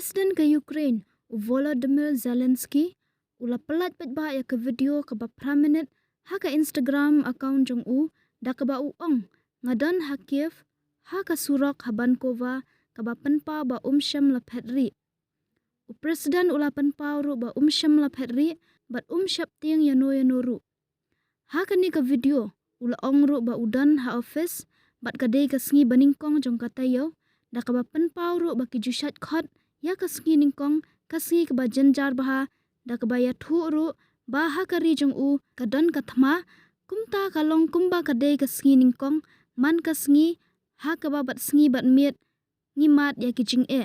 Presiden ke Ukraine Volodymyr Zelensky ula pelat petba ya ke video ke ba praminit ha ke Instagram account jong u da ke ba uong ngadan ha Kiev ha ke surok Habankova ke ba penpa ba umsyam la petri. Presiden ula penpa ru ba umsyam la petri bat umsyap tiang yano ru. Ha ke ni ke video ula ong ru ba udan ha office bat kadai ke sengi baningkong jong kata yo da ke ba penpa ru ba ki jushat khot ya ke sengi ningkong ke sengi ke ba jenjar baha da ke ba ya thu ru ba ha kari jong u kadon kathma kumta kalong kumba kadai ke sengi ningkong man ke sengi ha ke ba bat sengi bat miet ngimat ya ki jing e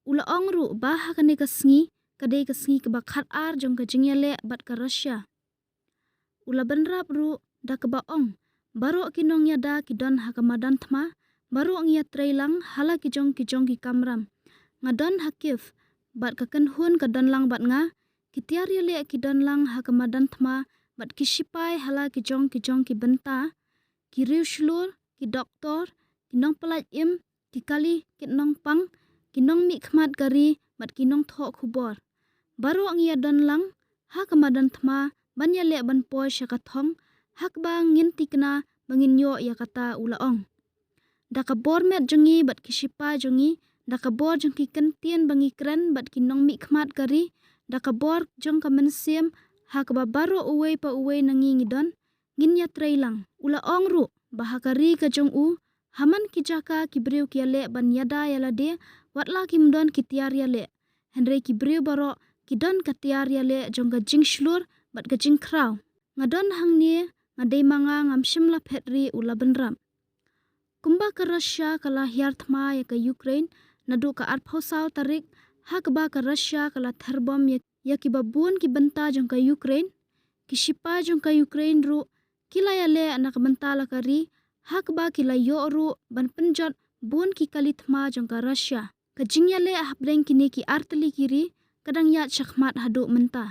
ula ong ru ba ha kani ke sengi kadai ke sengi ke ba khat ar jong ke jing ya le bat ke Russia ula benrap ru da ke ba ong baro kinong ya da ki don ha ke madan thma baro ngia trailang hala ki jong ki kamram ngadon ha Kiev bat ka kenhun ka don lang bat nga kitiar ya le ki don lang ha ke madan thma bat ki sipai hala ki jong ki benta ki riu shlur ki doktor ki nong pelat im ki kali ki nong pang ki nong mi khmat kari bat ki nong tho khubor baro ngia don lang ha ke madan thma ban ya le ban poi shaka thong hak ba ngin tikna bangin yo ya kata ula ong da ka bor met jongi bat ki sipai jongi da ka bor jong ki kentien bangi kren bat ki nong mi khmat kari da ka bor jong ka mensiem ha ka ba baro uwe pa uwe nangi ngidon ngin ya trailang ula ong ru bah kari ka jong u haman ki jaka ki breu ki ale ban yada yala de watla ki mdon ki tiar yale henry ki breu baro ki don ka tiar yale jong ka jing shlur bat ka jing kraw ngadon hang ni ngadai manga ngam shimla petri ula benram kumba ka Russia kala hiar thma ya ka Ukraine nadu ka arphosau tarik hak ba ka Russia kala tharbom ya ki babun ki benta jong ka Ukraine ki shipa jong ka Ukraine ru kila ya le anak benta la kari hak ba kila yo ru ban penjot bun ki kali thma jong ka Russia ka jing ya le hapdeng kini ki artli kiri kadang ya chakmat hadu menta